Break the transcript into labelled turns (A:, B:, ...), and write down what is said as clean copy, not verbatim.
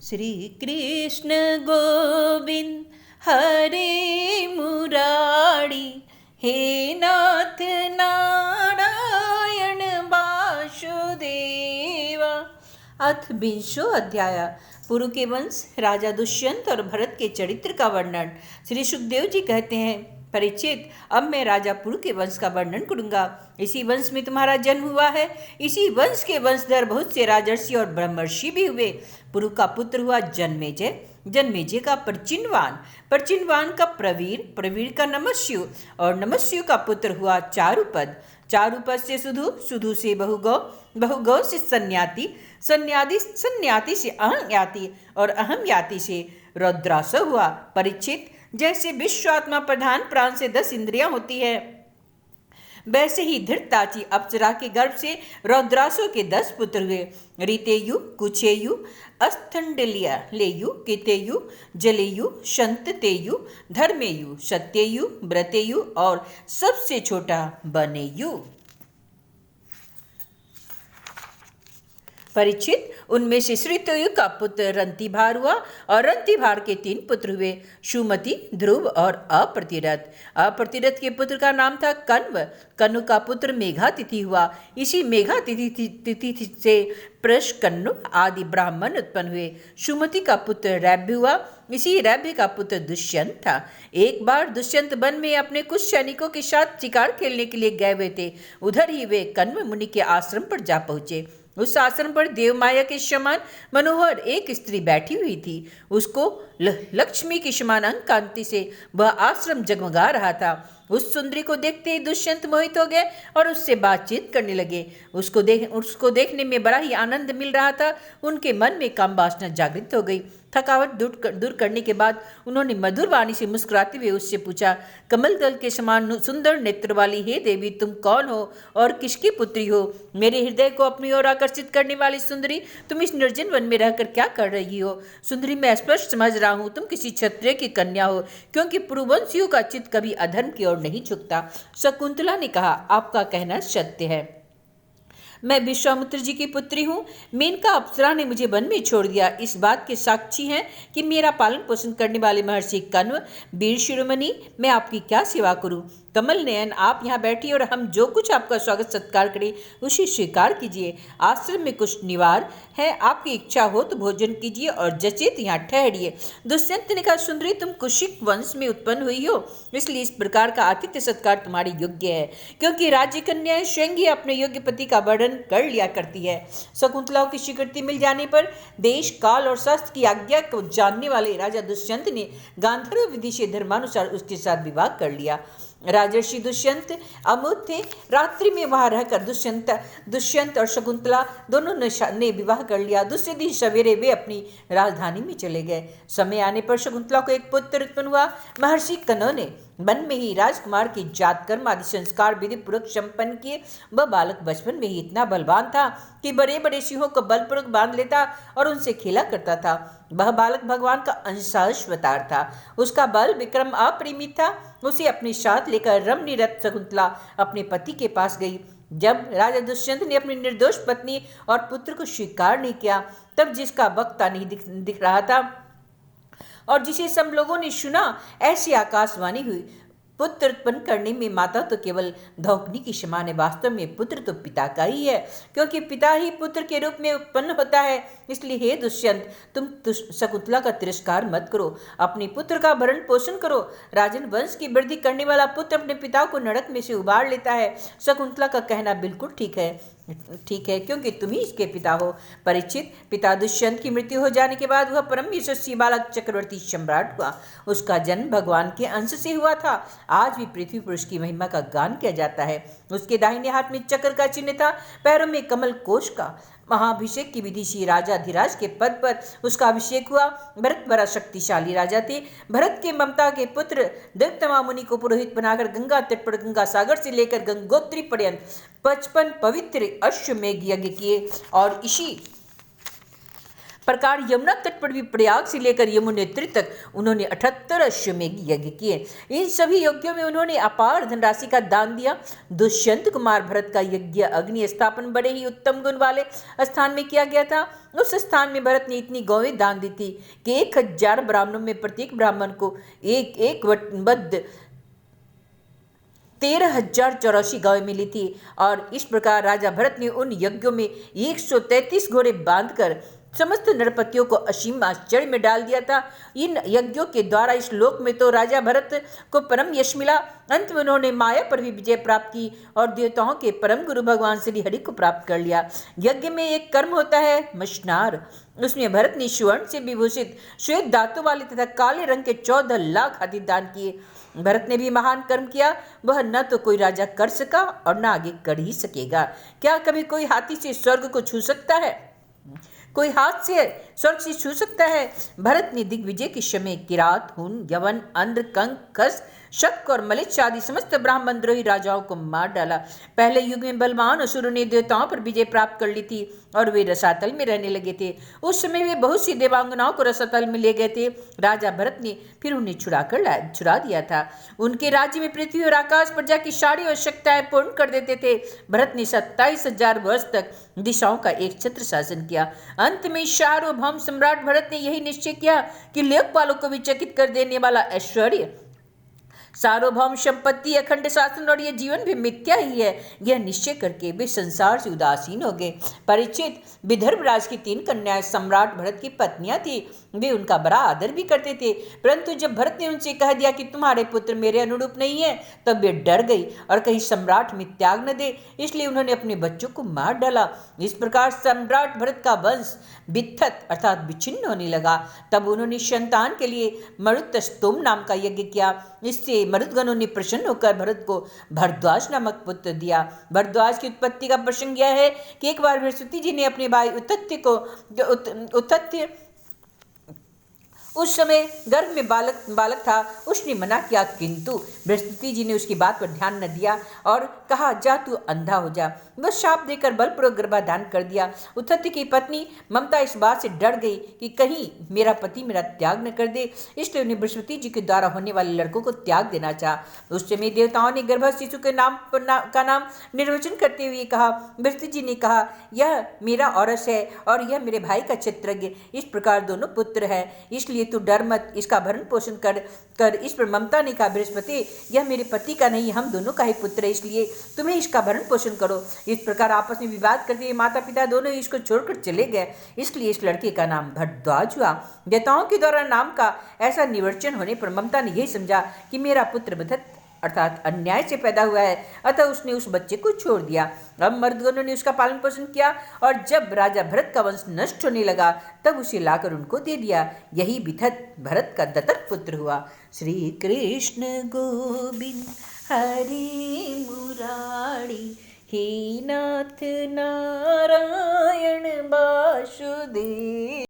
A: श्री कृष्ण गोविंद हरे मुरारी, हे नाथ नारायण वासुदेवा। अथ विंशो अध्याय। पुरु के वंश, राजा दुष्यंत और भरत के चरित्र का वर्णन। श्री सुखदेव जी कहते हैं, परीक्षित, अब मैं राजा पुरु के वंश का वर्णन करूंगा। इसी वंश में तुम्हारा जन्म हुआ है। इसी वंश के वंशधर बहुत से राजर्षि और ब्रह्मर्षि भी हुए। पुरु का पुत्र हुआ जन्मेजय, जन्मेजय का प्रचिनवान, प्रचिनवान का प्रवीर, प्रवीर का नमस्यु और नमस्यु का पुत्र हुआ चारुपद, चारुपद से सुधु, सुधु से बहुगौ, बहुगौ से सन्याति, सन्यादि सन्याति से अहम याति और अहम याति से रौद्रास हुआ। परीक्षित, जैसे विश्वात्मा प्रधान प्राण से 10 इंद्रियां होती है, वैसे ही धृतताची अप्सरा के गर्भ से रौद्रासों के 10 पुत्र हुए। रीतेयु, कुचेयु, अस्थंडलिया लेयु, केतेयु, जलेयु, शंततेयु, धर्मेयु, सत्ययु, व्रतेयु और सबसे छोटा बनेयु। परीक्षित, उनमें से श्रुतयु का पुत्र रंतिभार हुआ और रंतिभार के 3 पुत्र हुए, सुमति, ध्रुव और अप्रतिरथ। अप्रतिरथ के पुत्र का नाम था कण्व। कण्व का पुत्र मेघातिथि हुआ। इसी मेघातिथि से प्रशकण्व आदि ब्राह्मण उत्पन्न हुए। सुमति का पुत्र रैभ्य हुआ। इसी रैभ्य का पुत्र दुष्यंत था। एक बार दुष्यंत वन में अपने कुछ सैनिकों के साथ शिकार खेलने के लिए गए हुए थे। उधर ही वे कण्व मुनि के आश्रम पर जा पहुंचे। उस आश्रम पर देवमाया के समान मनोहर एक स्त्री बैठी हुई थी। उसको लक्ष्मी के समान अंग कांति से वह आश्रम जगमगा रहा था। उस सुंदरी को देखते ही दुष्यंत मोहित हो गए और उससे बातचीत करने लगे। उसको देखने में बड़ा ही आनंद मिल रहा था। उनके मन में काम वासना जागृत हो गई। थकावट दूर करने के बाद उन्होंने मधुर वाणी से मुस्कुराते हुए उससे पूछा, कमल दल के समान सुंदर नेत्र वाली हे देवी, तुम कौन हो और किसकी पुत्री हो? मेरे हृदय को अपनी ओर आकर्षित करने वाली सुंदरी, तुम इस निर्जन वन में रहकर क्या कर रही हो? सुंदरी, मैं स्पष्ट समझ रहा हूँ तुम किसी क्षत्रिय की कन्या हो, क्योंकि पुरुवंशियों का चित्त कभी अधर्म की ओर नहीं झुकता। शकुंतला ने कहा, आपका कहना सत्य है। मैं विश्वामित्र जी की पुत्री हूँ। मेनका अप्सरा ने मुझे वन में छोड़ दिया। इस बात के साक्षी हैं कि मेरा पालन पोषण करने वाले महर्षि कण्व, वीर शिरोमणि, मैं आपकी क्या सेवा करूँ? कमल नयन, आप यहाँ बैठिए और हम जो कुछ आपका स्वागत सत्कार करें उसे स्वीकार कीजिए। आश्रम में कुछ निवार है, आपकी इच्छा हो तो भोजन कीजिए और जचेत यहाँ ठहरिए। दुष्यंत ने कहा, सुंदरी, तुम कुशिक वंश में उत्पन्न हुई हो, इसलिए इस प्रकार का आतिथ्य सत्कार तुम्हारे योग्य है, क्योंकि राज्य कन्याएं स्वयं ही अपने योग्य पति का वर्णन कर लिया करती है। शकुंतला की स्वीकृति मिल जाने पर देश, काल और शास्त्र की आज्ञा को जानने वाले राजा दुष्यंत ने गांधर्व विधि से धर्मानुसार उसके साथ विवाह कर लिया। राजर्षि दुष्यंत अमोद थे। रात्रि में वहां रहकर दुष्यंत और शकुंतला दोनों ने विवाह कर लिया। दूसरे दिन सवेरे वे अपनी राजधानी में चले गए। समय आने पर शकुंतला को एक पुत्र उत्पन्न हुआ। महर्षि कण्व ने वन में ही राजकुमार की जात कर्म आदि संस्कार विधि पूर्वक संपन्न किए। वह बालक बचपन में ही इतना बलवान था कि बड़े बड़े सिंहों को बलपूर्वक बांध लेता और उनसे खेला करता था। वह बालक भगवान का अंशतः अवतार था। उसका बल विक्रम अपरिमित था। उसे अपने साथ लेकर रमणीरत शकुंतला अपने पति के पास गई। जब राजा दुष्यंत ने अपनी निर्दोष पत्नी और पुत्र को स्वीकार नहीं किया, तब जिसका वक्ता नहीं दिख रहा था और जिसे सब लोगों ने सुना, ऐसी आकाशवाणी हुई, पुत्र उत्पन्न करने में माता तो केवल धौकनी की समान है, वास्तव में पुत्र तो पिता का ही है, क्योंकि पिता ही पुत्र के रूप में उत्पन्न होता है। इसलिए हे दुष्यंत, तुम शकुंतला का तिरस्कार मत करो, अपने पुत्र का भरण पोषण करो। राजन वंश की वृद्धि करने वाला पुत्र अपने पिता को नरक में से उबार लेता है। शकुंतला का कहना बिल्कुल ठीक है, क्योंकि तुम ही इसके पिता हो। परीक्षित, पिता दुष्यंत की मृत्यु हो जाने के बाद वह परम यशस्वी बालक चक्रवर्ती सम्राट हुआ। उसका जन्म भगवान के अंश से हुआ था। आज भी पृथ्वी पर उसकी महिमा का गान किया जाता है। उसके दाहिने हाथ में चक्र का चिन्ह था, पैरों में कमल कोश का। महाभिषेक की विधि से राजाधिराज के पद पर उसका अभिषेक हुआ। भरत बड़ा शक्तिशाली राजा थे। भरत के ममता के पुत्र देवतमा मुनि को पुरोहित बनाकर गंगा तट पर गंगा सागर से लेकर गंगोत्री पर्यंत 55 पवित्र अश्वमेघ यज्ञ किए और इसी प्रकार यमुना तट पर भी प्रयाग से लेकर यमुनेत्री तक उन्होंने 78 अश्वमेध यज्ञ किए। इन सभी यज्ञों में उन्होंने अपार धनराशि का दान दिया। दुष्यंत कुमार भरत का यज्ञ अग्नि स्थापन बड़े ही उत्तम गुण वाले स्थान में किया गया था। उस स्थान में भरत ने इतनी गौवें दान दी थी कि 1000 ब्राह्मणों में प्रत्येक ब्राह्मण को एक बद्ध 13,084 गायें मिली थी। और इस प्रकार राजा भरत ने उन यज्ञों में 133 घोड़े बांधकर समस्त नरपतियों को असीम आश्चर्य में डाल दिया था। इन यज्ञों के द्वारा इस लोक में तो राजा भरत को परम यश मिला, अंत में उन्होंने माया पर भी विजय प्राप्त की और देवताओं के परम गुरु भगवान श्री हरि को प्राप्त कर लिया। यज्ञ में एक कर्म होता है मशनार, उसमें भरत ने स्वर्ण से विभूषित श्वेत दांतों वाले तथा काले रंग के 14 लाख हाथी दान किए। भरत ने भी महान कर्म किया, वह न तो कोई राजा कर सका और न आगे कर ही सकेगा। क्या कभी कोई हाथी से स्वर्ग को छू सकता है? कोई हाथ से स्वर्ग से छू सकता है? भरत ने दिग्विजय के समय किरात, हुन, यवन, अंध्र, कंक, खस, शक और मलिच्छ आदि समस्त ब्राह्मण द्रोही राजाओं को मार डाला। पहले युग में बलवान असुरों ने देवताओं पर विजय प्राप्त कर ली थी और वे रसातल में रहने लगे थे। उस समय वे बहुत सी देवांगनाओं को रसातल में ले गए थे। राजा भरत ने फिर उन्हें छुड़ा दिया था। उनके राज्य में पृथ्वी और आकाश प्रजा की सारी आवश्यकताएं पूर्ण कर देते थे। भरत ने 27,000 वर्ष तक दिशाओं का एक छत्र शासन किया। अंत में सार्वभौम सम्राट भरत ने यही निश्चय किया कि लोकपालों को भी चकित कर देने वाला ऐश्वर्य, सार्वभौम संपत्ति, अखंड शासन और यह जीवन भी मिथ्या ही है। यह निश्चय करके वे संसार से उदासीन हो गए। परीक्षित विदर्भ राज की 3 कन्याएं सम्राट भरत की पत्नियां थी। वे उनका बड़ा आदर भी करते थे, परंतु जब भरत ने उनसे कह दिया कि तुम्हारे पुत्र मेरे अनुरूप नहीं है, तब वे डर गई और कहीं सम्राट में त्याग न दे, इसलिए उन्होंने अपने बच्चों को मार डाला। इस प्रकार सम्राट भरत का वंश वित्थत अर्थात विच्छिन्न होने लगा। तब उन्होंने संतान के लिए मरुतस्तोम नाम का यज्ञ किया। इससे मरुदगणों ने प्रसन्न होकर भरत को भरद्वाज नामक पुत्र दिया। भरद्वाज की उत्पत्ति का प्रसंग यह है कि एक बार बृहस्पति जी ने अपने भाई उतत्य उस समय गर्भ में बालक था, उसने मना किया, किंतु बृहस्पति जी ने उसकी बात पर ध्यान न दिया और कहा, जा तू अंधा हो जा। वह शाप देकर बलपूर्वक गर्भाधान कर दिया। उतत्य की पत्नी ममता इस बात से डर गई कि कहीं मेरा पति मेरा त्याग न कर दे, इसलिए उन्हें बृहस्पति जी के द्वारा होने वाले लड़कों को त्याग देना चाहा। उस समय देवताओं ने गर्भस्थ शिशु के नाम का नाम निर्वचन करते हुए कहा। बृहस्पति जी ने कहा, यह मेरा औरस है और यह मेरे भाई का क्षत्रज्ञ, इस प्रकार दोनों पुत्र हैं, इसलिए तू डर मत, इसका भरण पोषण कर। इस पर ममता ने कहा, बृहस्पति यह मेरे पति का नहीं, हम दोनों का ही पुत्र है, इसलिए तुम्हें इसका भरण पोषण करो। इस प्रकार आपस में विवाद करते हुए माता पिता दोनों इसको छोड़कर चले गए, इसलिए इस लड़के का नाम भरद्वाज हुआ। देवताओं के द्वारा नाम का ऐसा निवर्चन होने पर ममता ने यही समझा कि मेरा पुत्र भरत अर्थात अन्याय से पैदा हुआ है, अतः उसने उस बच्चे को छोड़ दिया। अब मर्दगणों ने उसका पालन पोषण किया और जब राजा भरत का वंश नष्ट होने लगा तब उसे लाकर उनको दे दिया। यही विथत भरत का दत्तक पुत्र हुआ। श्री कृष्ण गोविंद हरि मुरारी, हे नाथ नारायण वासुदेव।